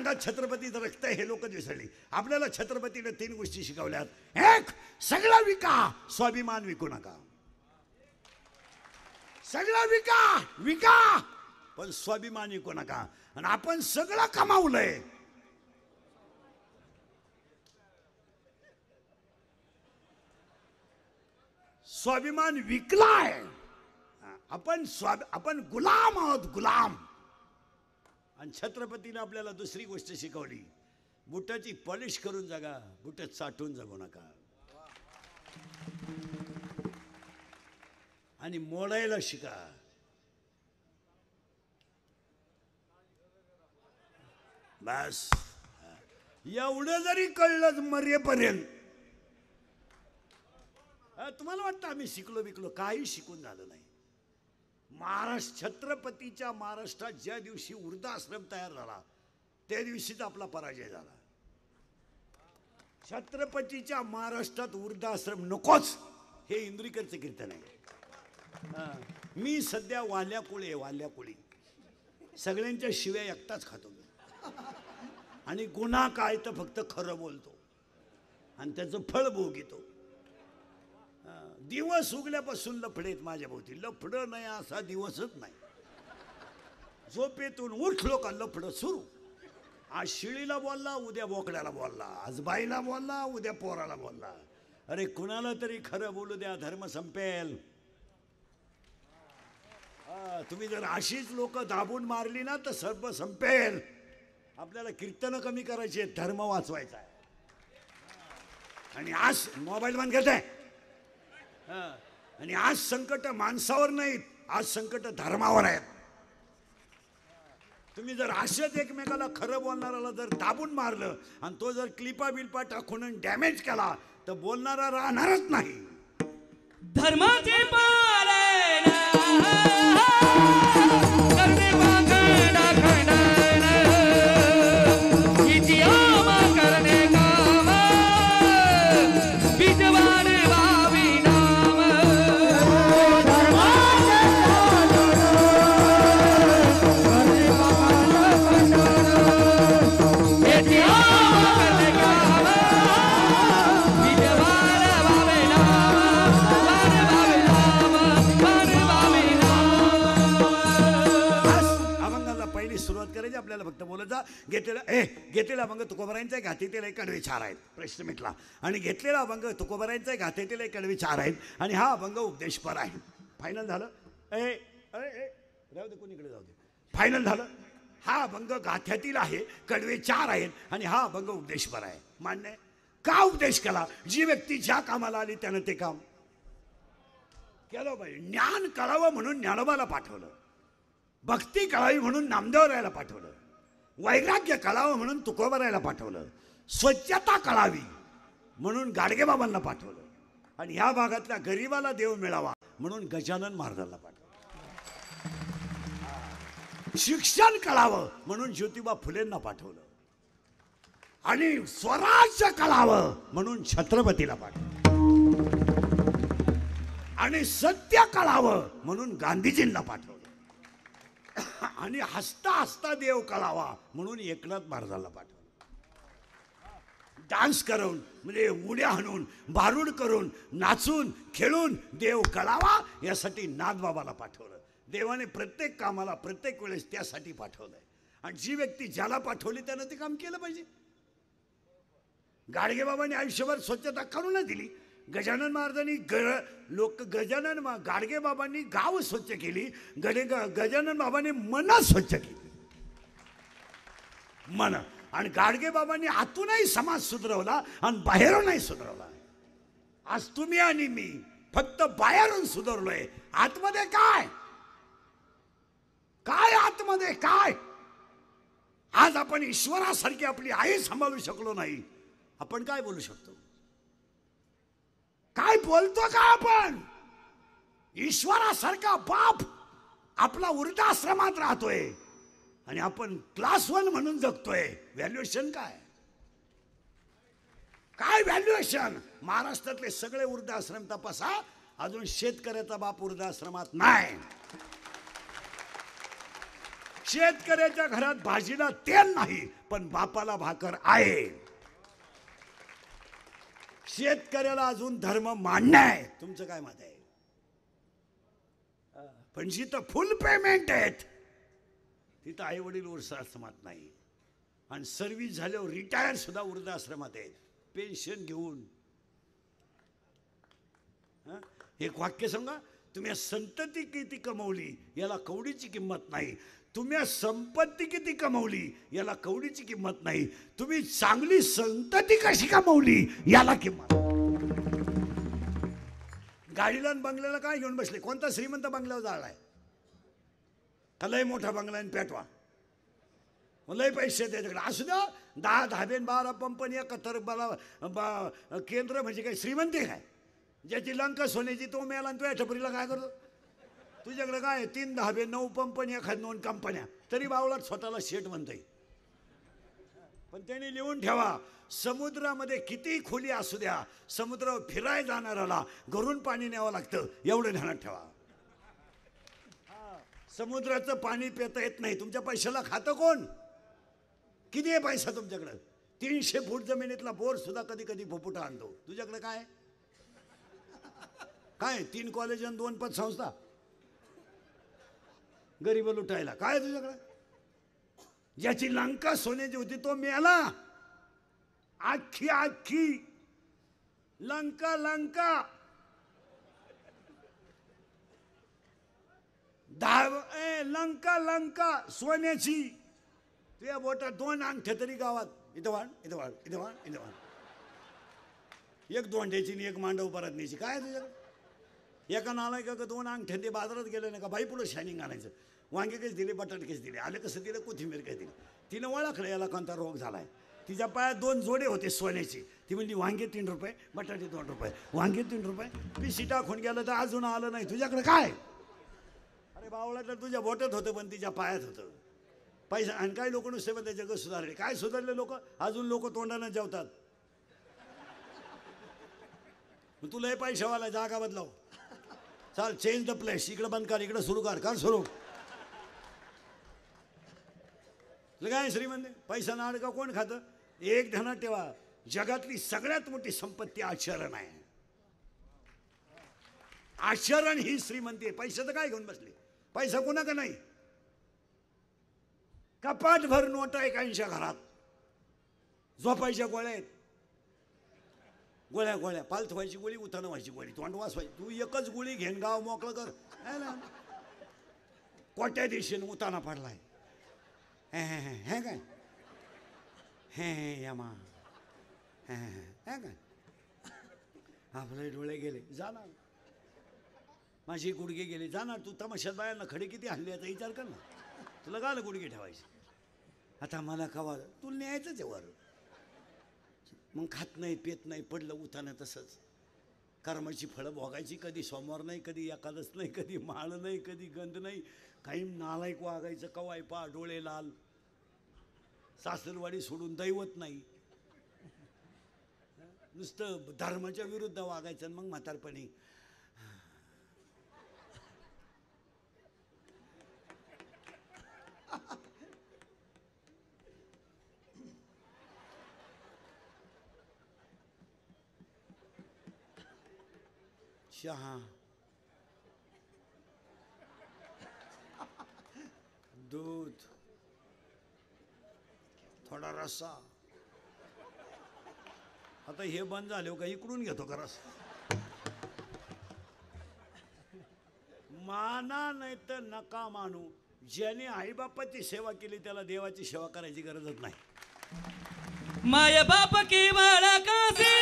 अंगात छत्रपतीचं रक्त हे लोक विसरली. आपल्याला छत्रपतीने 3 गोष्टी शिकवल्यात. एक, सगळं विका, स्वाभिमान विकू नका. सगळं विका विका, पण स्वाभिमान विकू नका. आणि आपण सगळं कमावलंय, स्वाभिमान विकलाय. आपण गुलाम आहोत, गुलाम. आणि छत्रपतीने आपल्याला दुसरी गोष्ट शिकवली, बुटाची पॉलिश करून जगा, बुट चाटून जगू नका. आणि मोडायला शिका. बस एवढं जरी कळलं मरेपर्यंत. तुम्हाला वाटतं आम्ही शिकलो बिकलो? काही शिकून झालं नाही. छत्रपतीच्या महाराष्ट्रात ज्या दिवशी वृद्धाश्रम तयार झाला त्या दिवशीच आपला पराजय झाला. छत्रपतीच्या महाराष्ट्रात वृद्धाश्रम नकोच, हे इंद्रिकरचं कीर्तन आहे. मी सध्या वाल्याकुळी सगळ्यांच्या शिव्या एकटाच खातो. आणि गुन्हा काय तर फक्त खरं बोलतो आणि त्याचं फळ भोगितो. दिवस उगल्यापासून लफडेत माझ्या भोवती. लफडं नाही असा दिवसच नाही. झोपेतून उठलो का लफडं सुरू. आज शिळीला बोलला, उद्या बोकड्याला बोलला, आज बाईला बोलला, उद्या पोराला बोलला. अरे कुणाला तरी खरं बोलू द्या, धर्म संपेल. तुम्ही जर अशीच लोक दाबून मारली ना तर सर्व संपेल. आपल्याला कीर्तन कमी करायचे, धर्म वाचवायचा आहे. आणि आज मोबाईल बंद करताय. आणि आज संकट माणसावर नाहीत, आज संकट धर्मावर आहेत. तुम्ही जर अशाच एकमेकाला खरं बोलणाऱ्याला जर दाबून मारलं आणि तो जर क्लिपा बिल्पा टाकून डॅमेज केला तर बोलणारा राहणारच नाही. धर्माचे पालन आपल्याला फक्त बोलत जा. घेतलेला अभंग तुकोबारायांचा आहे, घातीतील एक कडवे 4 आहेत. प्रश्न मिटला. आणि घेतलेला अभंग तुकोबारायांचा आहे, घातीतील एक कडवे 4 आहेत. आणि हा अभंग उपदेशपर आहे. फायनल झालं. राहू दे, कोणीकडे जाऊ दे. फायनल झालं. हा अभंग गाथ्यातील आहे, कडवे 4 आहेत. आणि हा अभंग उपदेशपर आहे. मान्य आहे. का उपदेश केला? जी व्यक्ती ज्या कामाला आली त्यानं ते काम केलं पाहिजे. ज्ञान कळावं म्हणून ज्ञानोबाला पाठवलं, भक्ती कळावी म्हणून नामदेवरायाला पाठवलं, वैराग्य कळावं म्हणून तुकोबारायाला पाठवलं, स्वच्छता कळावी म्हणून गाडगेबाबांना पाठवलं, आणि ह्या भागातल्या गरीबाला देव मिळावा म्हणून गजानन महाराजांना पाठवलं, शिक्षण कळावं म्हणून ज्योतिबा फुलेंना पाठवलं, आणि स्वराज्य कळावं म्हणून छत्रपतीला पाठवलं, आणि सत्य कळावं म्हणून गांधीजींना पाठवलं, आणि हसता हसता देव कळावा म्हणून एकनाथ महाराजांना पाठवलं. डान्स करून म्हणजे उड्या हाणून भारूड करून नाचून खेळून देव कळावा यासाठी नाथबाबाला पाठवलं. देवाने प्रत्येक कामाला प्रत्येक वेळेस त्यासाठी पाठवलंय. आणि जी व्यक्ती ज्याला पाठवली त्यानं ते काम केलं पाहिजे. गाडगेबाबांनी आयुष्यभर स्वच्छता करून दिली. गजानन महाराजांनी गाडगेबाबांनी गाव स्वच्छ केली. गजानन बाबांनी मन स्वच्छ केली. मन. आणि गाडगेबाबांनी आतूनही समाज सुधरवला आणि बाहेरूनही सुधरवला. आज तुम्ही आणि मी फक्त बाहेरून सुधारलोय. आतमध्ये काय काय आतमध्ये काय? आज आपण ईश्वरासारखी आपली आई सांभाळू शकलो नाही, आपण काय बोलू शकतो? काय बोलतो का आपण? ईश्वरासारखा बाप आपला वृद्धाश्रमात राहतोय आणि आपण क्लास 1 म्हणून जगतोय. व्हॅल्युएशन काय? काय व्हॅल्युएशन? महाराष्ट्रातले सगळे वृद्धाश्रम तपासा, अजून शेतकऱ्याचा बाप वृद्धाश्रमात नाही. शेतकऱ्याच्या घरात भाजीला तेल नाही पण बापाला भाकर आहे. शेतकऱ्याला अजून धर्म मान्य आहे. तुमचं काय मत आहे? पण जिथं फुल पेमेंट आहेत तिथं आई वडील वृद्धाश्रमात नाही आणि सर्व्हिस झाल्यावर रिटायर सुद्धा वृद्धाश्रमात आहेत पेन्शन घेऊन. एक वाक्य सांगा, तुम्ही संतती किती कमवली याला कवडीची किंमत नाही. तुम्ही संपत्ती किती कमवली याला कवडीची किंमत नाही. तुम्ही चांगली संतती कशी कमवली याला किंमत. गाडीला आणि बंगल्याला काय घेऊन बसले? कोणता श्रीमंत बंगल्यावर जाळलाय का? लय मोठा बंगला आणि पेटवा, लय पैसे त्याच्याकडे असू द्या. 10 धाबे 12 कंपनी एकत्र केंद्र म्हणजे काय श्रीमंती काय? ज्याची लंका सोन्याची तो मेला आणि तो टपरीला काय करतो? तुझ्याकडे काय 3 धाबे 9 कंपनी एखाद 2 कंपन्या तरी बावळात स्वतःला शेट म्हणताय. पण त्यांनी लिहून ठेवा, समुद्रामध्ये किती खोली असू द्या, समुद्रावर फिराय जाणाऱ्याला घरून पाणी न्यावं लागतं एवढं ध्यानात ठेवा. समुद्राचं पाणी पिता येत नाही. तुमच्या पैशाला खातं कोण? किती आहे पैसा तुमच्याकडं? 300 फूट जमिनीतला बोर सुद्धा कधी कधी फुफुटा आणतो. तुझ्याकडे काय काय 3 कॉलेज आणि 2 पतसंस्था, गरीब लुटायला काय तुझ्याकडे? ज्याची लंका सोन्याची होती तो मेला. आखी आखी लंका लंका लंका लंका सोन्याची. तुझ्या बोटात 2 अंगठ्या तरी गावात. इथं वाढ इथं वाढ इथं वाढ इथं वाढ. एक दोंड्याची आणि एक मांडव परतण्याची काय तुझ्याकडे? एका नालायका का 2 अंगठ्या ते बाजारात गेले नाही का बाई पुढं शायनिंग आणायचं. वांगे कसे दिले, बटाटे कसे दिले, आलं कसं दिलं, कोथिंबीर काय दिली. तिनं ओळखलं याला कोणता रोग झालाय. तिच्या पायात 2 जोडे होते सोन्याची. ती म्हणली वांगे 3 रुपये, बटाटे 2 रुपये, वांगे 3 रुपये. पिशी टाकून गेलं तर अजून आलं नाही. तुझ्याकडे काय? अरे बावळा तर तुझ्या बोटात होतं पण तिच्या पायात होतं पैसा. आणि काही लोक नुसते पण जग सुधारले. काय सुधारले लोक? अजून लोक तोंडानं जेवतात. तुला हे पैशावाला जागा बदलाव. चाल चेंज द प्लेस. इकडं बंद कर, इकडं सुरू कर, कर सुरू. काय श्रीमंत पैसा नाड का कोण खातं? एक ध्यानात ठेवा, जगातली सगळ्यात मोठी संपत्ती आचरण आहे. आचरण ही श्रीमंती आहे. पैसा तर काय घेऊन बसले? पैसा कोणा का नाही? कपाट भर नोट आहे काहींच्या घरात. झोपायच्या गोळ्या आहेत, गोळ्या गोळ्या. पालथ व्हायची गोळी, उतानं व्हायची गोळी, तोंड वाचवायची. तू एकच गोळी घेन गाव मोकळं कर. कोट्या दिवशी उताना पडलाय. हे काय हे यमा हे काय आपले डोळे गेले जाणार, माझी गुडघे गेले जाणार. तू तमाशात बायांना खडे किती हल्ले याचा विचार कर ना. तुला गाल गुडघे ठेवायचे. आता मला कवा तुला न्यायचंच आहे वर. मग खात नाही पेत नाही पडलं उतानं तसंच. कर्माची फळं भोगायची. कधी सोमवार नाही, कधी एकादश नाही, कधी माळ नाही, कधी गंध नाही. काही नालायक वागायचं. कवाय पा डोळे लाल. सासरवाडी सोडून दैवत नाही. नुसतं धर्माच्या विरुद्ध वागायचं. मग म्हातारपणी चहा, दूध, थोडा रस्सा. आता हे बंद झाले का इकडून घेतो का रस? माना नाही तर नका मानू. ज्याने आईबापाची सेवा केली त्याला देवाची सेवा करायची गरजच नाही. माय बाप की वाला कासे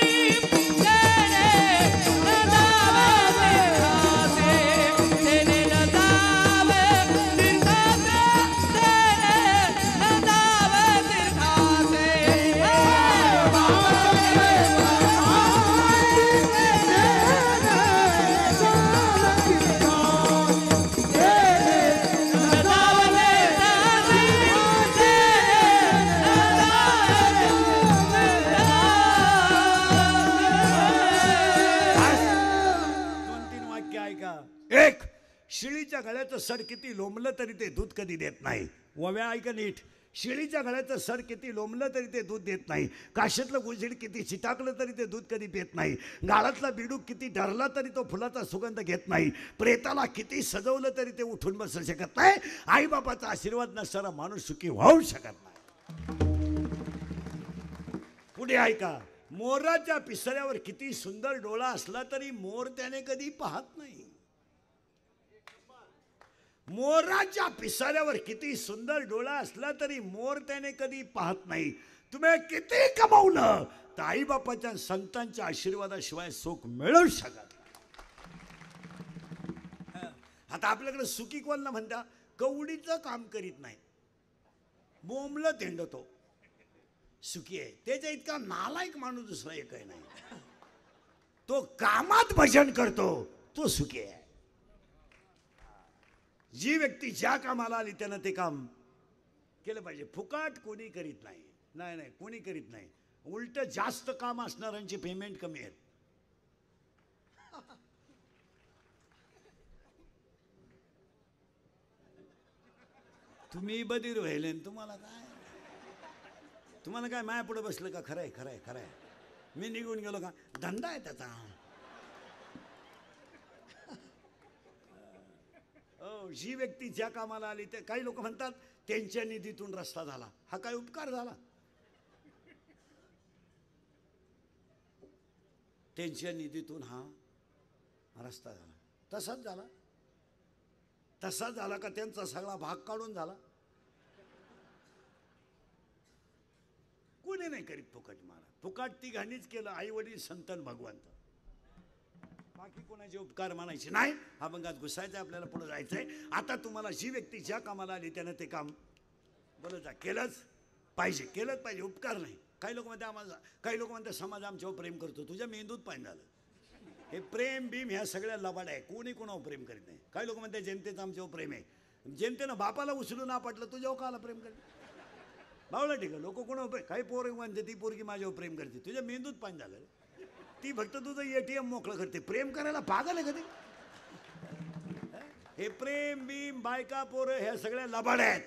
शिळीच्या गळ्याचं सड किती लोंबलं तरी ते दूध कधी देत नाही. ओव्या ऐका नीट. शेळीच्या गळ्याचं सर किती लोंबलं तरी ते दूध देत नाही. काशीतलं गुळझीड किती चिटाकलं तरी ते दूध कधी पित नाही. गाळातला बिडूक किती डरला तरी तो फुलाचा सुगंध घेत नाही. प्रेताला किती सजवलं तरी ते उठून बसू शकत नाही. आईबापाचा आशीर्वाद नसणारा माणूस सुखी होऊ शकत नाही. पुढे ऐका. मोराच्या पिसाऱ्यावर किती सुंदर डोळा असला तरी मोर त्याने कधी पाहत नाही. मोराच्या पिसाऱ्यावर किती सुंदर डोळा असला तरी मोर त्याने कधी पाहत नाही. तुम्ही किती कमावलं तर आईबापाच्या संतांच्या आशीर्वादाशिवाय सुख मिळू शकत नाही. आता आपल्याकडे सुखी कोणला म्हणता? कवडीचं काम करीत नाही, बोंबलं तेंडतो सुखी आहे. त्याच्या इतका नालायक माणूस दुसरा एकही नाही. तो कामात भजन करतो तो सुखी आहे. जी व्यक्ती ज्या कामाला आली त्यानं ते काम केलं पाहिजे. फुकाट कोणी करीत नाही. नाही नाही कोणी करीत नाही. उलट जास्त काम असणाऱ्यांची पेमेंट कमी आहेत. तुम्ही बधीर व्हायले तुम्हाला काय माया पुढे बसलं का? खरंय खरंय खरंय. मी निघून गेलो का? धंदा आहे त्याचा. जी व्यक्ती ज्या कामाला आली ते काही लोक म्हणतात त्यांच्या निधीतून रस्ता झाला. हा काय उपकार झाला? त्यांच्या निधीतून हा रस्ता झाला. तसाच झाला का त्यांचा सगळा भाग काढून झाला? कोणी नाही करीत फुकट. महाराज फुकट ती घाणीच केलं. आई वडील संतन भगवंत. बाकी कोणाचे उपकार मानायचे नाही. हा भंगात घुसायचा. आपल्याला पुढे जायचंय. आता तुम्हाला जी व्यक्ती ज्या कामाला आली त्यानं ते काम बोलत जा. केलंच पाहिजे. उपकार नाही. काही लोक म्हणतात समाज आमच्यावर प्रेम करतो. तुझ्या मेंदूत पाहिजे झालं. हे प्रेम बीम ह्या सगळ्या लबाड आहे. कोणी कोणावर प्रेम करीत नाही. काही लोक म्हणतात जनतेचं आमच्यावर प्रेम आहे. जनतेनं बापाला उचलून ना पटलं तुझ्यावर काला प्रेम करते? बावला ठीक आहे. लोक कोणावर प्रेम. काही पोरं म्हणते ती पोरगी माझ्यावर प्रेम करते. तुझ्या मेंदूत पाहिजे झालं. ती फक्त तुझं ATM मोकळं करते. प्रेम करायला पागल आहे कधी? हे प्रेम बीम बायका पोरं ह्या सगळ्या लबाड आहेत.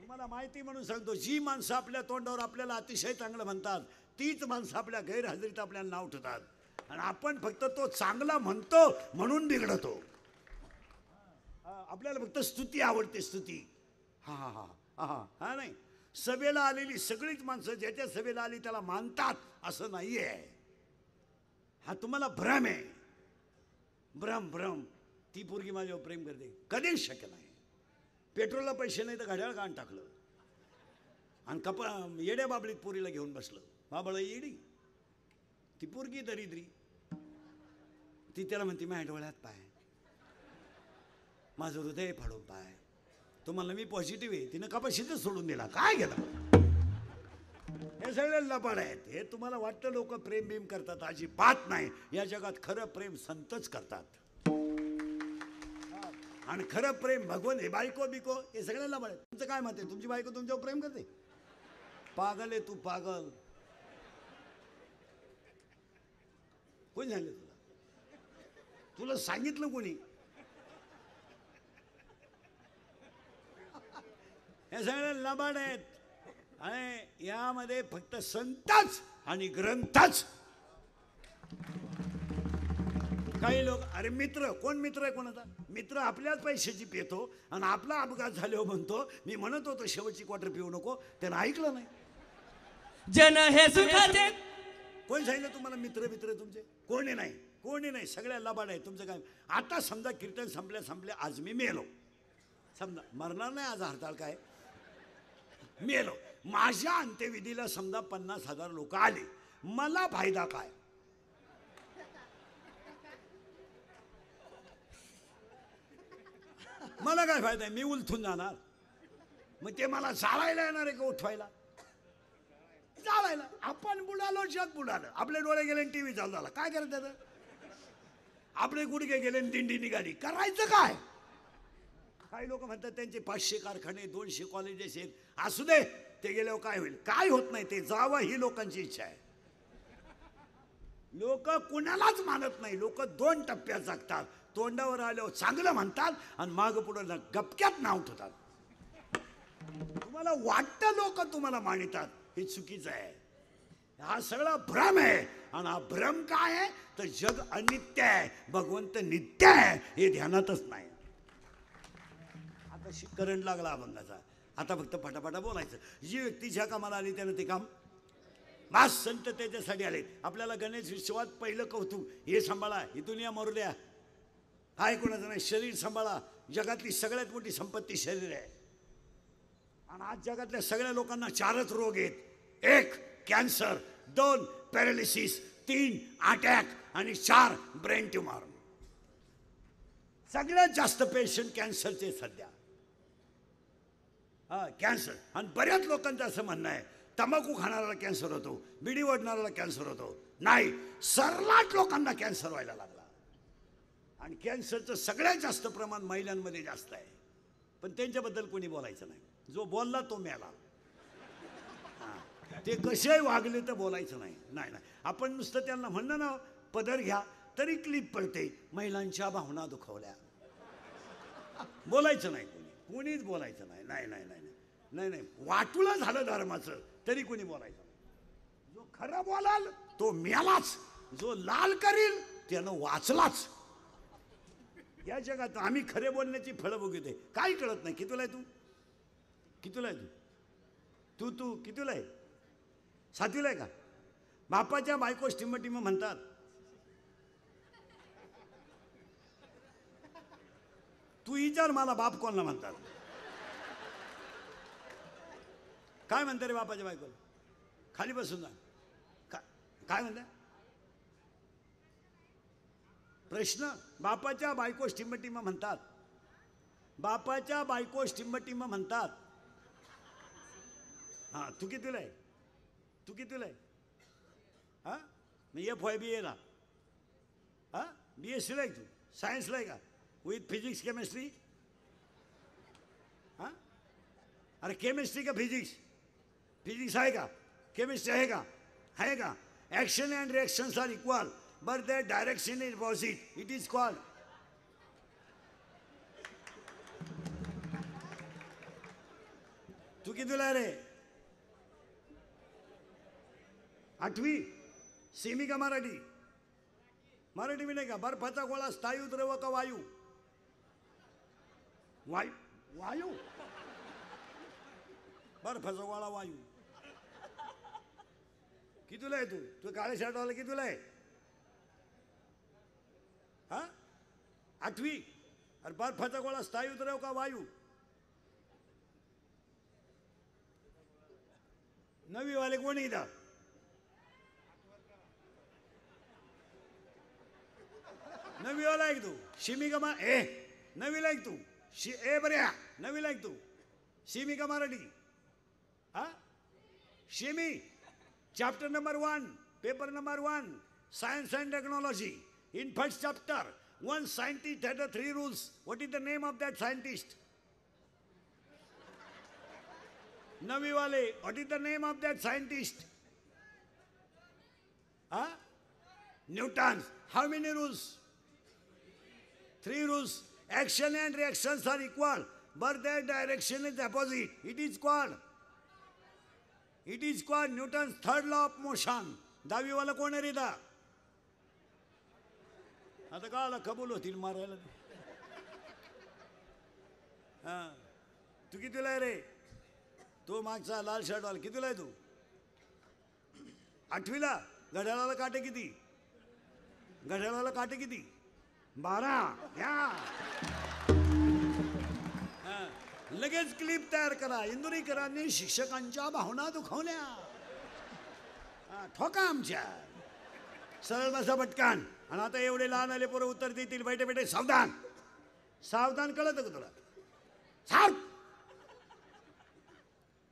तुम्हाला माहिती म्हणून सांगतो. जी माणसं आपल्या तोंडावर आपल्याला अतिशय चांगलं म्हणतात तीच माणसं आपल्या गैरहजेरीत आपल्याला नाव ठेवतात. आणि आपण फक्त तो चांगला म्हणतो म्हणून बिघडतो. आपल्याला फक्त स्तुती आवडते. स्तुती हा हा हा हा हा नाही. सभेला आलेली सगळीच माणसं ज्याच्या सभेला आली त्याला मानतात असं नाहीये. हा तुम्हाला भ्रम आहे. भ्रम. ती पोरगी माझ्यावर प्रेम करते कधीच शक्य नाही. पेट्रोलला पैसे नाही तर घड्याळ काढून टाकलं आणि येड्या बाबळीत पोरीला घेऊन बसलं. बाबळ येडी. ती पोरगी दरिद्री. ती त्याला म्हणते माझ्या डोळ्यात पाय, माझं हृदय फाडून पाय. तुम्हाला मी पॉझिटिव्ह आहे. तिनं कपाशीतच सोडून दिला. काय गेला? हे सगळे लबाड आहेत. हे तुम्हाला वाटतं लोक प्रेम बिम करतात. अजिबात नाही. या जगात खरं प्रेम संतच करतात. आणि खरं प्रेम भगवान हे बायको बिको हे सगळे लबाड आहेत. तुमचं काय मत आहे? तुमची बायको तुमच्यावर प्रेम करते? पागल आहे तू, पागल. कोण झालं तुला सांगितलं कोणी? हे सगळे लबाड आहेत. आणि यामध्ये फक्त संतच आणि ग्रंथच. काही लोक अरे मित्र. कोण मित्र आहे कोणाचा? मित्र आपल्याच पैशाची पितो आणि आपला अपघात झाल्यावर म्हणतो मी म्हणत होतो शेवटची क्वार्टर पिऊ नको. त्यानं ऐकलं नाही. जन हे सुखाचे. कोण सांगितलं तुम्हाला मित्र तुमचे? कोणी नाही. सगळ्या लबाड आहे. तुमचं काय? आता समजा कीर्तन संपल्या आज मी मेलो. समजा मरणार नाही आज. हरताळ काय मेलो. माझ्या अंत्यविधीला समजा 50,000 लोक आले. मला फायदा काय? मला काय फायदा आहे? मी उलथून जाणार. मग ते मला चालायला येणार आहे का उठवायला? चालायला. आपण बुडालो जग बुडालं. आपले डोळे गेले टीव्ही चालू झाला. काय करायचं? आपले गुडघे गेले दिंडी निघाली. करायचं काय? काही लोक म्हणतात त्यांचे 500 कारखाने 200 कॉलेजेस आहेत. असू दे. ते गेल्यावर काय होईल? काय होत नाही. ते जावं ही लोकांची इच्छा आहे. लोक कुणालाच मानत नाही. लोक 2 टप्प्यात जगतात. तोंडावर आल्यावर चांगलं म्हणतात आणि माग पुढं गपक्यात नाव ठेवतात. तुम्हाला वाटतं लोक तुम्हाला मानितात, हे चुकीचं आहे. हा सगळा भ्रम आहे. आणि हा भ्रम काय आहे तर जग अनित्य आहे, भगवंत नित्य आहे, हे ध्यानातच नाही. आता करंट लागला अभंगाचा. आता फक्त फटाफटा बोलायचं. जी व्यक्ती ज्या कामाला आली त्यानं ते काम मास संत त्याच्यासाठी आले. आपल्याला गणेश उत्सवात पहिलं कौतुक, हे सांभाळा, ही दुनिया मरू द्या, काय कोणाचं नाही, शरीर सांभाळा. जगातली सगळ्यात मोठी संपत्ती शरीर आहे. आणि आज जगातल्या सगळ्या लोकांना 4च रोग आहेत. 1 कॅन्सर, 2 पॅरालिसिस, 3 अटॅक आणि 4 ब्रेन ट्युमर. सगळ्यात जास्त पेशंट कॅन्सरचे सध्या. हा कॅन्सर. आणि बऱ्याच लोकांचं असं म्हणणं आहे तंबाखू खाणाऱ्याला कॅन्सर होतो, बिडी ओढणाऱ्याला कॅन्सर होतो. नाही, सर्राट लोकांना कॅन्सर व्हायला लागला. आणि कॅन्सरचं सगळ्यात जास्त प्रमाण महिलांमध्ये जास्त आहे. पण त्यांच्याबद्दल कोणी बोलायचं नाही. जो बोलला तो मेला. ते कसेही वागले तर बोलायचं नाही. नाही नाही, आपण नुसतं त्यांना म्हणणं ना पदर घ्या तरी क्लिप पडते. महिलांच्या भावना दुखवल्या, बोलायचं नाही कोणी, कोणीच बोलायचं नाही. नाही नाही नाही नाही नाही, वाटुला झालं धर्माचं तरी कोणी बोलायचं नाही. जो खरं बोलाल तो मेलाच, जो लाल करील त्यानं वाचलाच. या जगात आम्ही खरे बोलण्याची फळं बघितले. काही कळत नाही. कितीला आहे तू? कितीला आहे तू? तू कितीला आहे? 7वीला आहे का? बापाच्या बायकोस टिंब म्हणतात. तू विचार मला बाप कोणाला म्हणतात? काय म्हणते रे बापाच्या बायकोला? खाली बसून जा. काय म्हणते? प्रश्न. बापाच्या बायकोस टिंब म्हणतात. बापाच्या बायकोस टिंब म्हणतात. हा, तू कितीला आहे? तू कितीला आहे? हा, मी FY BA हा, BSc आहे तू? सायन्सला आहे का? With physics chemistry? हा, अरे केमिस्ट्री का फिजिक्स? फिजिक्स आहे का? केमिस्ट्री आहे का? आहे का? Action and reactions are equal but their direction is opposite. It is called. तू कितीला आहे रे? 8वी? सेमी का मराठी? मराठी मी नाही का? बर्फाचा गोळा स्थायू द्रव का वायू? वायू. वायू. बर्फाचा गोळा वायू. कितीला आहे तू? तू काळे शर्टवाला कितीला आहे? हा, 8वी. अरे बर्फाचा गोळा स्थायू द्रव का वायू? 9वी वाले कोणी इथं? 9वी वाला आहे तू? शिमी का मा 9वीला आहे तू? बऱ्या 9वीला आहे तू? शिमी का मराठी? हा, शिमी. Chapter number 1, paper number 1, science and technology. In first chapter, one scientist had 3 rules. What is the name of that scientist? 9वी वाले, what is the name of that scientist? Huh? Newton. How many rules? 3 rules. Action and reactions are equal, but their direction is opposite. It is called Newton's third law of motion. 10वी वाला कोण आहे रे दा? आता काला कबूल होतील मारायला. हा, तू कितीला आहे रे? तो मागचा लाल शर्टवाला कितीला आहे तू? 8वीला. घड्याळाला काटे किती? घड्याळाला काटे किती? 12. घ्या. लगेच क्लिप तयार करा. इंदुरीकरांनी शिक्षकांच्या भावना दुखवल्या. ठोका आमच्या. सरळ बसा पटकान. आणि आता एवढे लहान आले पोरं उत्तर देतील. बैठे बैठे सावधान. सावधान. कळत का तुला? साव.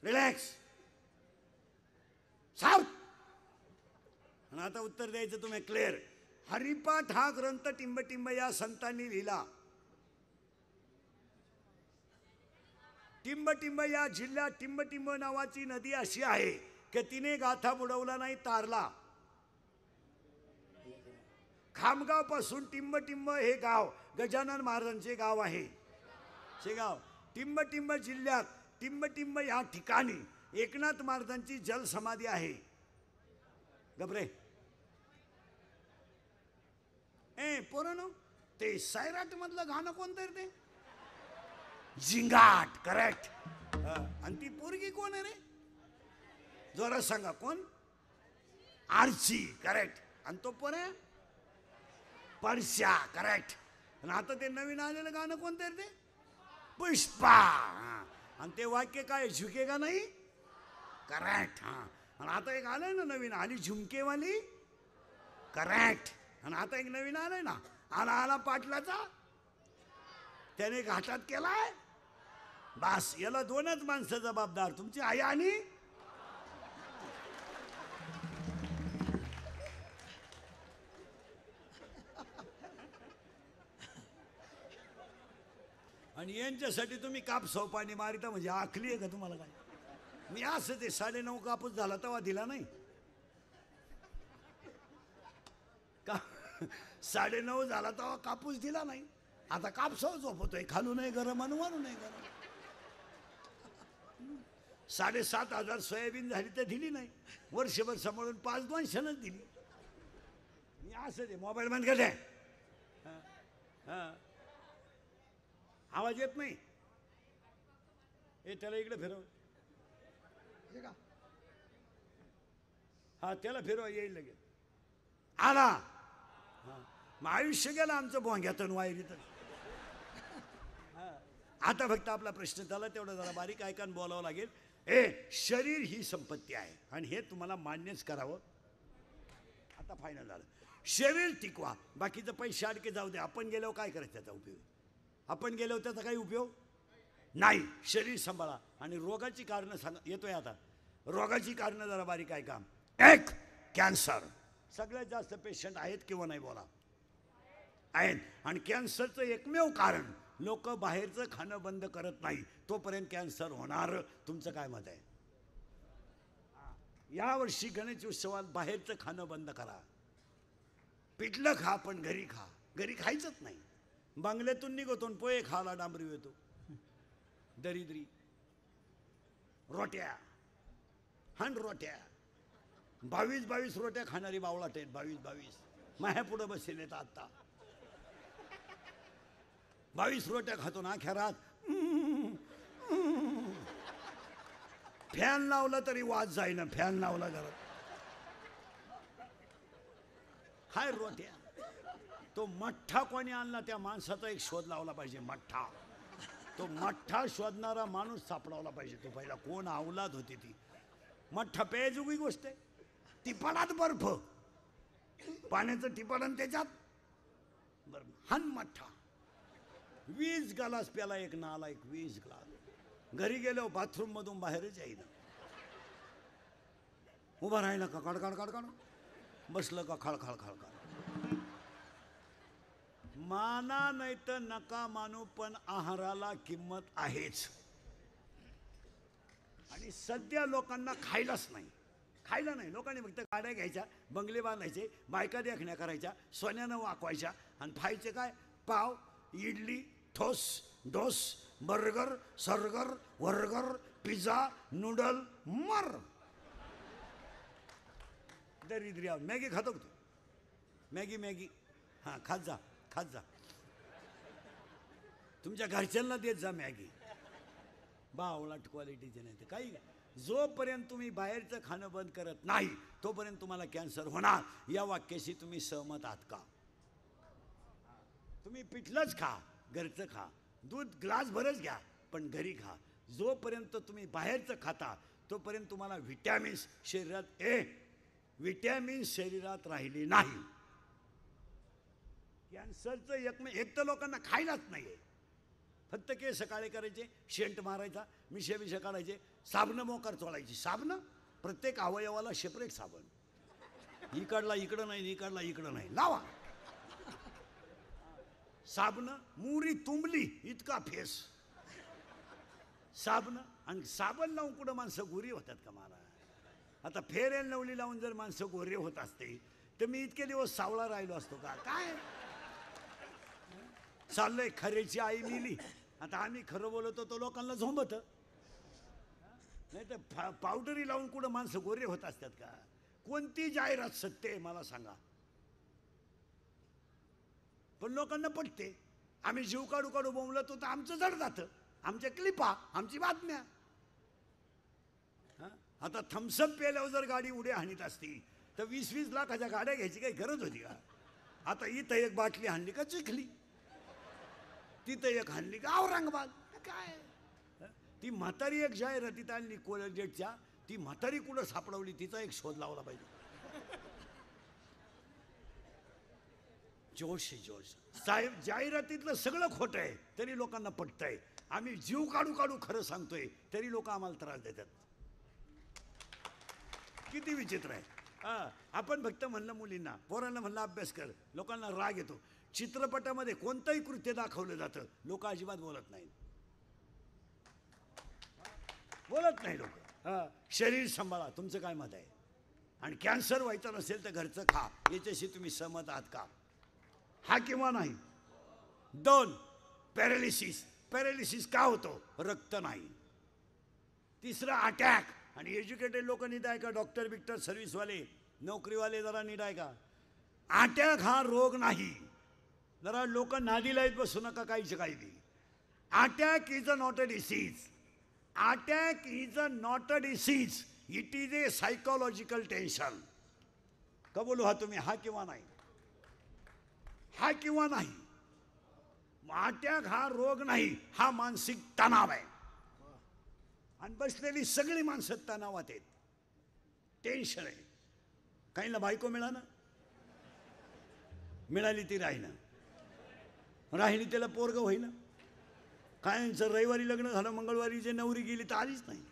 रिलॅक्स. साव. आणि आता उत्तर द्यायचं तुम्ही क्लिअर. हरिपाठ हा ग्रंथ टिंब या संतांनी लिहिला. टिंब या जिल्ह्यात टिंब नावाची नदी अशी आहे की तिने गाथा बुडवला नाही, तारला. खामगाव पासून टिंब हे गाव गजानन महाराजांचे गाव आहे. शेगाव. टिंब जिल्ह्यात टिंब या ठिकाणी एकनाथ महाराजांची जलसमाधी आहे. गबरे पोरानो, ते सैराट मधलं गाणं कोणतं रे ते? झिंगाट. करेक्ट. आणि ती पोरगी कोण आहे रे? जोरात सांगा कोण? आरची. करेक्ट. आणि तो पोर आहे परश्या. करेक्ट. आणि आता ते नवीन आलेलं गाणं कोणतं रे ते? पुष्पा. आणि ते वाक्य काय? झुकेगा नाही. करेक्ट. आणि आता एक आलंय ना नवीन, आली झुमकेवाली. करेक्ट. आणि आता एक नवीन आलंय ना, आला आला पाटलाचा, त्याने घाटात केलाय. बस याला दोनच माणसं जबाबदार, तुमची आई आणि यांच्यासाठी तुम्ही कापसाव पाणी मारिता म्हणजे आखली आहे का तुम्हाला? काय मी असं ते 9:30 कापूस झाला तेव्हा दिला नाही का? 9:30 झाला तेव्हा कापूस दिला नाही. आता कापसाव झोपतोय, खालू नाही गरम आणि वरू नाही गरम. 7,500 सोयाबीन झाली तर दिली नाही. वर्षभर सांभाळून 5-200 दिली. मी असं ते मोबाईल बंद करते. आवाज येत नाही. त्याला इकडे फिरव. हा त्याला फिरवा, येईल लगेच. आला. मग आयुष्य गेलं आमचं भोंग्यातून वायरीतून. आता फक्त आपला प्रश्न झाला तेवढं जरा बारीक ऐकान बोलावं लागेल. शरीर ही संपत्ती आहे आणि हे तुम्हाला मान्यच करावं. आता फायनल झालं. शरीर टिकवा, बाकीचं पैसे अडके जाऊ दे. आपण गेल्यावर काय करायचं त्याचा उपयोग? आपण गेल्यावर त्याचा काही उपयोग नाही. शरीर सांभाळा. आणि रोगाची कारणं सांगा. येतोय आता रोगाची कारणं जरा बारीक ऐका. 1 कॅन्सर. सगळ्यात जास्त पेशंट आहेत किंवा नाही बोला? आहेत. आणि कॅन्सरचं एकमेव कारण लोक बाहेरचं खाणं बंद करत नाही, तोपर्यंत कॅन्सर होणार. तुमचं काय मत आहे? यावर्षी गणेश उत्सवात बाहेरचं खाणं बंद करा. पिठलं खा पण घरी खा. घरी खायचंच नाही. बंगल्यातून निघतो पोहे खाला डांबरी येतो. दरिद्री रोट्या रोट्या 22 रोट्या खाणारी बावळाट आहेत. 22 माह्या पुढे बसले आता. 22 रोट्या खातो ना अख्या रात. फॅन लावला तरी वाज जाईना. फॅन लावला घरात खाय रोट्या. तो मठ्ठा कोणी आणला त्या माणसाचा एक शोध लावला पाहिजे. मठ्ठा. तो मठ्ठा शोधणारा माणूस सापडावला पाहिजे. तो पहिला कोण अवलाद होती ती. मठ्ठा पेजोगी गोष्ट आहे. टिपाडात बर्फ, पाण्याचं टिपाडन त्याच्यात बर्फ. हन मठ्ठा 20 ग्लास प्याला एक नाला. 20 ग्लास. घरी गेलो बाथरूम मधून बाहेरच येईना. उभा राहिला का कडकाड कडकाड, बसलं का खळखळ खळखळ. माना नाही तर नका मानू, पण आहाराला किंमत आहेच. आणि सध्या लोकांना खायलाच नाही. खायला नाही. लोकांनी फक्त गाड्या घ्यायच्या, बंगले बांधायचे, बायका देखण्या करायच्या, सोन्यानं वाकवायच्या आणि खायचे काय? पाव, इडली, ठोस, डोस, बर्गर, सर्गर, वर्गर, पिझ्झा, नूडल, मर. दरिद्री. मॅगी खातो का तू? मॅगी हां खात जा. तुमच्या घरच्यांना देत जा मॅगी. बावळाट क्वालिटीचे नाही. तर काही जोपर्यंत तुम्ही बाहेरचं खाणं बंद करत नाही तोपर्यंत तुम्हाला कॅन्सर होणार. या वाक्याशी तुम्ही सहमत आहात का? तुम्ही पिठलंच खा, घरचं खा. दूध ग्लास भरच घ्या पण घरी खा. जोपर्यंत तुम्ही बाहेरचं खाता तोपर्यंत तुम्हाला विटॅमिन्स शरीरात विटॅमिन्स शरीरात राहिले नाही. कॅन्सरचं एक तर लोकांना खायलाच नाहीये. फक्त केस काळे करायचे, शेंट मारायचा, मिशे काढायचे, साबण मोकार चोळायची. साबण प्रत्येक अवयवाला सेपरेट साबण. इकडला इकडं नाही, इकडला इकडं नाही लावा. साबण मुरी तुंबली इतका फेस साबण. आणि साबण लावून कुठं माणसं गोरी होतात का? मला आता फेर अँड लवली लावून जर माणसं गोरे होत असते तर मी इतके दिवस सावळा राहिलो असतो का? काय चाललंय? खरेची आई मिली. आता आम्ही खरं बोलतो तो लोकांना झोंबत. नाही तर पावडरी लावून कुठं माणसं गोरे होत असतात का? कोणती जाहिरात सत्य आहे मला सांगा. पण लोकांना पटते. आम्ही जीव काढू काढू बोंबलतो तर आमचं जड जातं. आमच्या क्लिपा, आमची बातम्या. आता थम्सअप प्यायल्यावर जर गाडी उड्या हाणीत असती तर 20-20 लाखाच्या गाड्या घ्यायची काही गरज होती का? आता इथं एक बाटली हाणली का चिखली, तिथं एक हाणली का औरंगाबाद. काय ती म्हातारी एक जाहिरातीत आणली कोलगेटच्या, ती म्हातारी कुठं सापडवली तिचा एक शोध लावला पाहिजे. जोश आहे जोश. साहेब जाहिरातीतलं सगळं खोटं आहे तरी लोकांना पटतंय. आम्ही जीव काढू काढू खरं सांगतोय तरी लोक आम्हाला त्रास देतात. किती विचित्र आहे. आपण फक्त म्हणलं मुलींना, पोरांना म्हणलं अभ्यास कर, लोकांना राग येतो. चित्रपटामध्ये कोणतंही कृत्य दाखवलं जातं, लोक अजिबात बोलत नाहीत. बोलत नाही लोक. शरीर सांभाळा, तुमचं काय मत आहे? आणि कॅन्सर व्हायचं नसेल तर घरचं खा, याच्याशी तुम्ही सहमत आहात का? हा किंवा नाही? 2 पॅरालिसिस. पॅरालिसिस का होतो? रक्त नाही. 3 अटॅक. आणि एज्युकेटेड लोक नीट आहे का? डॉक्टर बिक्टर सर्व्हिसवाले नोकरीवाले जरा नीट आहे का? अटॅक हा रोग नाही. जरा लोक नादी लाईत बसू नका काहीच काही बी. Attack is a not a disease. Attack is a not a disease. It is a psychological tension. का बोलू? हा तुम्ही हा किंवा नाही? हा किंवा नाही? अटॅक हा रोग नाही, हा मानसिक तणाव आहे. आणि बसलेली सगळी माणसं तणावात आहेत, टेन्शन आहे. काहींना बायको मिळाना, मिळाली ती राहिना, राहिली त्याला पोरग होईना. काहींचं रविवारी लग्न झालं, मंगळवारी जे नवरी गेली तर आलीच नाही.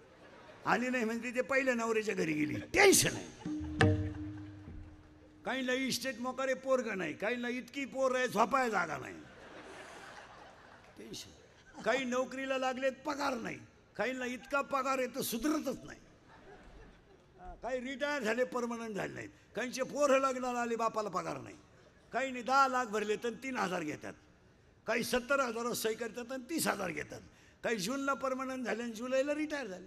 आली नाही म्हणजे ते पहिल्या नवऱ्याच्या घरी गेली. टेन्शन आहे. काहींना इस्टेट मोकारे पोरग नाही, काहींना इतकी पोर आहे झोपाय जागा नाही. टेन्शन. काही नोकरीला लागलेत, पगार नाही. काहींना इतका पगार आहे तर सुधरतच नाही. काही रिटायर झाले, परमनंट झाले नाहीत. काहींचे पोरं लग्नाला आले, बापाला पगार नाही. काहींनी 10 लाख भरले तर 3,000 घेतात. काही 70,000 सही करतात आणि 30,000 घेतात. काही जूनला परमनंट झाले आणि जुलैला रिटायर झाले.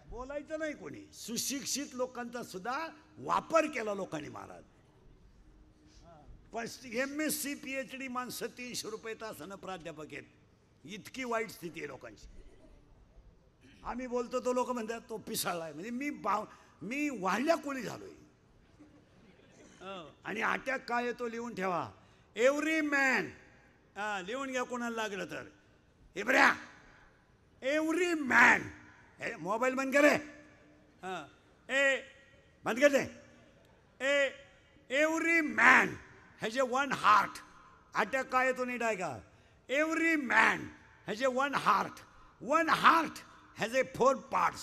बोलायचं नाही कोणी. सुशिक्षित लोकांचा सुद्धा वापर केला लोकांनी महाराज. MSc PhD माणसं 300 रुपये तासानं प्राध्यापक आहेत. इतकी वाईट स्थिती आहे लोकांची. आम्ही बोलतो तो लोक म्हणतात तो पिसाळलाय. म्हणजे मी वाढल्या कोळी झालोय. आणि अटॅक काय येतो लिहून ठेवा. Every man. लिहून घ्या कोणाला लागलं तर. इब्र्या एव्हरी मॅन. मोबाईल बंद करे. बंद कर दे. Every man has a 1 heart. Attack काय येतो नीट आहे का? Every man has a 1 heart. 1 heart has a 4 parts.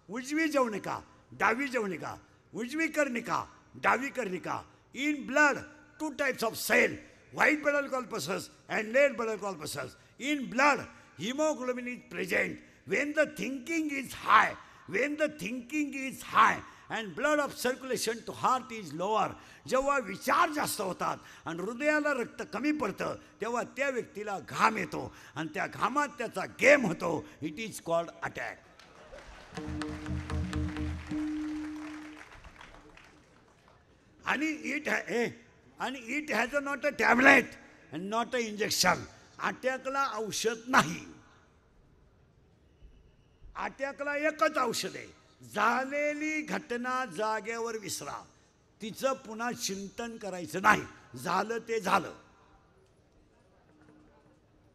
उजवी जवनिका, डावी जवनिका, उजवी कर्णिका, डावी कर्णिका. In blood, 2 types of cell, white blood corpuscles and red blood corpuscles. In blood, hemoglobin is present. When the thinking is high and blood of circulation to heart is lower. जेव्हा विचार जास्त होतात आणि हृदयाला रक्त कमी पडतं तेव्हा त्या व्यक्तीला घाम येतो आणि त्या घामात त्याचा गेम होतो. It is called attack. आणि it has a not a tablet and not a injection. अटॅकला औषध नाही. अटॅकला एकच औषध आहे. झालेली घटना जागेवर विसरा. तिचं पुन्हा चिंतन करायचं नाही. झालं ते झालं.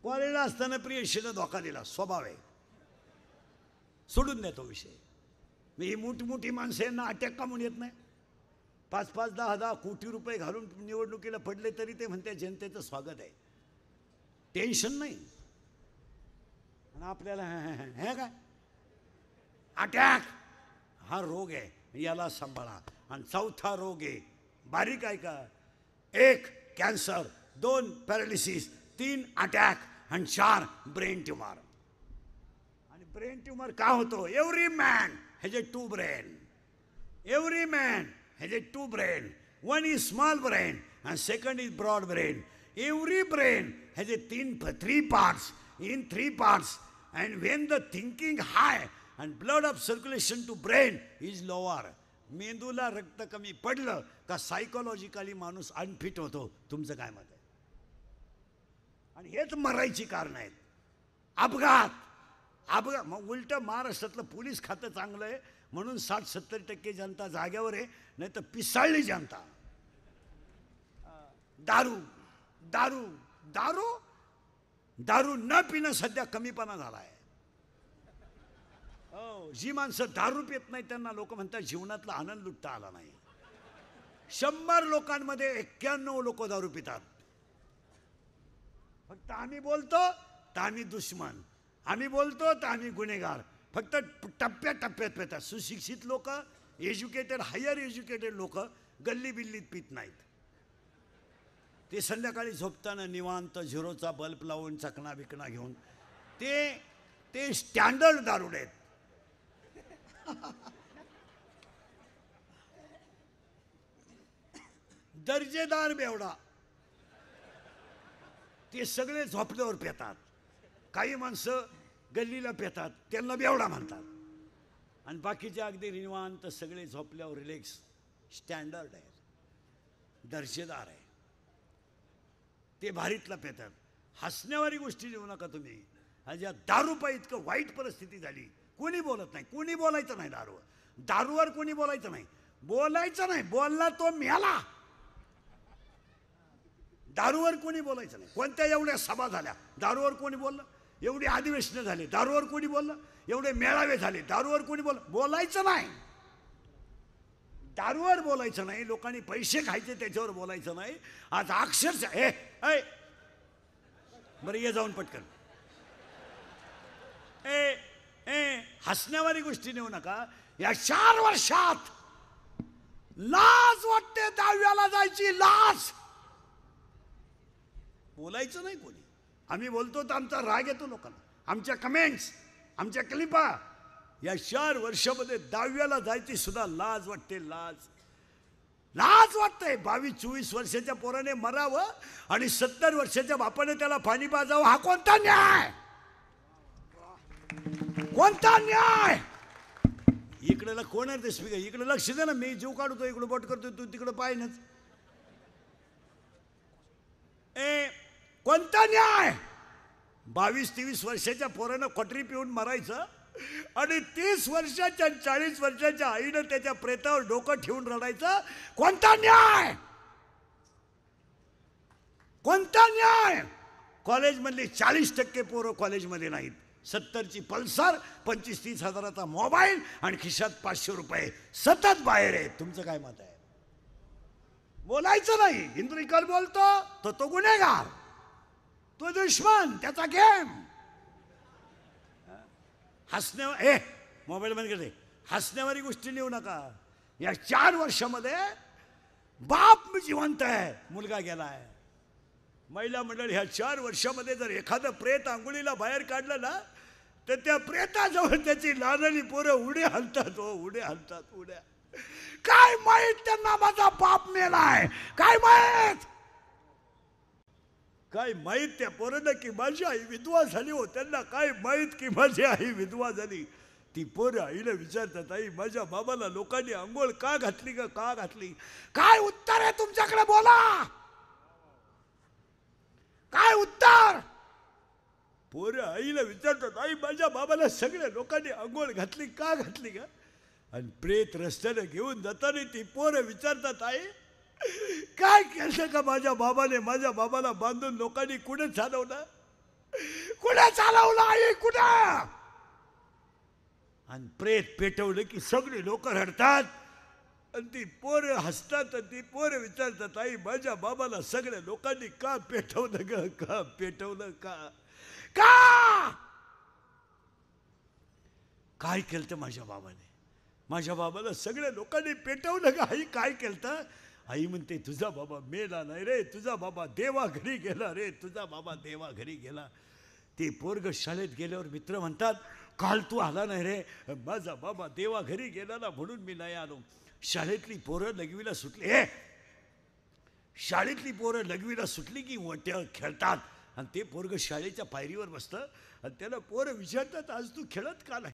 कॉलेजला असताना प्रियशीला धोका दिला, स्वभाव आहे, सोडून द्या तो विषय. ही मोठी माणसं यांना अटॅक का म्हणून येत नाही? 5-5, 10-10 कोटी रुपये घालून निवडणुकीला पडले तरी ते म्हणते जनतेचं स्वागत आहे. टेन्शन नाही. आणि आपल्याला हे काय अटॅक हा रोग आहे, याला सांभाळा. आणि 4था रोग आहे बारीक आहे का? 1 कॅन्सर, 2 पॅरालिसिस, 3 अटॅक आणि 4 ब्रेन ट्युमर. आणि ब्रेन ट्युमर का होतो? Every man has A 2 brain. Every man has A 2 brain. 1 is small brain and second is broad brain. Every brain has a 3 parts. In 3 parts, and when the thinking high and blood of circulation to brain is lower. मेंदूला रक्त कमी पडलं का psychologically माणूस unfit होतो. तुमचं काय मत आहे? आणि हेच मरायची कारण आहेत. अपघात अपघात मग उलट महाराष्ट्रातलं पोलीस खातं चांगलं आहे म्हणून 60-70% जनता जाग्यावर आहे, नाही तर पिसाळली जनता. दारू दारू दारू दारू न पिणं सध्या कमीपणा झाला आहे. हो, जी माणसं दारू पित नाही त्यांना लोक म्हणतात जीवनातला आनंद लुटता आला नाही. 100 लोकांमध्ये 91 लोक दारू पितात. फक्त आम्ही बोलतो तर आम्ही दुश्मन, आम्ही बोलतो तर आम्ही गुन्हेगार. फक्त टप्प्याटप्प्यात पितात. सुशिक्षित लोक, एज्युकेटेड, हायर एज्युकेटेड लोक गल्ली बिल्लीत पित नाहीत. ते संध्याकाळी झोपताना निवांत झिरोचा बल्ब लावून चकना बिकना घेऊन ते स्टँडर्ड दारुडे आहेत. दर्जेदार बेवडा ते सगळे झोपल्यावर पेतात. काही माणसं गल्लीला पेतात, त्यांना बेवडा म्हणतात. आणि बाकीचे अगदी निवांत सगळे झोपल्यावर रिलॅक्स. स्टँडर्ड आहे, दर्जेदार आहे. ते भारीतला पेतात. हसण्यावारी गोष्टी देऊ नका तुम्ही. आज या दारूपायी इतकं वाईट परिस्थिती झाली. कोणी बोलत नाही, कोणी बोलायचं नाही. दारूवर कोणी बोलायचं नाही, बोलायचं नाही. बोलला तो मेला. दारूवर कोणी बोलायचं नाही. कोणत्या एवढ्या सभा झाल्या दारूवर कोणी बोललं? एवढी अधिवेशनं झाली दारूवर कोणी बोललं? एवढे मेळावे झाले दारूवर कोणी बोलायचं नाही. दारूवर बोलायचं नाही. लोकांनी पैसे खायचे त्याच्यावर बोलायचं नाही. आज अक्षरशः बरं ये जाऊन पटकन. हसण्यावारी गोष्टी नेऊ नका. या 4 वर्षात लाज वाटते. 10व्याला जायची लाज. बोलायचं नाही कोणी. आम्ही बोलतो तर आमचा राग येतो लोकांना. आमच्या कमेंट्स, आमच्या क्लिपा. या 4 वर्षामध्ये 10व्याला जायची सुद्धा लाज वाटते. लाज वाटते. 22-24 वर्षाच्या पोराने मरावं आणि 70 वर्षाच्या बापाने त्याला पाणी पाजावं. हा कोणता न्याय? कोणता न्याय? इकडे कोण आहे ते स्पीकर? इकडे लक्ष दे ना. मी जीव काढतो, इकडे बोट करतोय, तू तिकडे पाहिनच. कोणता न्याय? 22-23 वर्षाच्या पोरानं क्वाटरी पिऊन मरायचं आणि 30 वर्षाच्या 40 वर्षाच्या आईनं त्याच्या प्रेतावर डोकं ठेवून रडायचं. कोणता न्याय? कोणता न्याय? कॉलेजमधली 40% पोरं कॉलेजमध्ये नाहीत. 70ची पल्सर, 25-30 हजाराचा मोबाईल आणि खिशात 500 रुपये सतत बाहेर आहेत. तुमचं काय मत आहे? बोलायचं नाही. इंद्रिकल बोलतो तो गुन्हेगार, तो दुश्मन, त्याचा गेम. हसण्या मोबाईल बंद करते. हसण्यावारी गोष्टी लिहू नका. या 4 वर्षामध्ये बाप जिवंत आहे, मुलगा गेलाय. महिला मंडळ ह्या 4 वर्षामध्ये जर एखादं प्रेत आंघोळीला बाहेर काढलं ना तर त्या प्रेताजवळ त्याची लहानली पोरं उड्या हलतात. उड्या हलतात. उड्या. काय माहित त्यांना माझा बाप मेलाय? काय माहित? काय माहित त्या पोरांना की माझी आई विधवा झाली हो? त्यांना काय माहित की माझी आई विधवा झाली? ती पोरं आईला विचारतात, आई माझ्या बाबाला लोकांनी आंघोळ का घातली का? का घातली? काय उत्तर आहे तुमच्याकडे? बोला. काय उत्तर? पोरं आईला विचारतात, आई माझ्या बाबाला सगळ्या लोकांनी आंघोळ घातली का घातली का? आणि प्रेत रस्त्याने घेऊन जाताना ती पोरं विचारतात, आई काय केलं का माझ्या बाबाने? माझ्या बाबाला बांधून लोकांनी कुठे चालवलं? कुठे चालवलं आई? कुठे? आणि प्रेत पेटवलं की सगळे लोक रडतात आणि ती पोरं हसतात. आणि ती पोरं विचारतात, आई माझ्या बाबाला सगळ्या लोकांनी का पेटवलं ग? का पेटवलं? का का काय केलं माझ्या बाबाने? माझ्या बाबाला सगळ्या लोकांनी पेटवलं का? आई काय केलं? आई म्हणते, तुझा बाबा मेला नाही रे, तुझा बाबा देवा घरी गेला रे, तुझा बाबा देवा घरी गेला. ते पोरग शाळेत गेल्यावर मित्र म्हणतात, काल तू आला नाही रे, माझा बाबा देवा घरी गेला ना म्हणून मी नाही आलो. शाळेतली पोरं लघवीला सुटली. शाळेतली पोरं लघवीला सुटली की वट्या खेळतात आणि ते पोरग शाळेच्या पायरीवर बसतं आणि त्याला पोरं विचारतात, आज तू खेळत का नाही?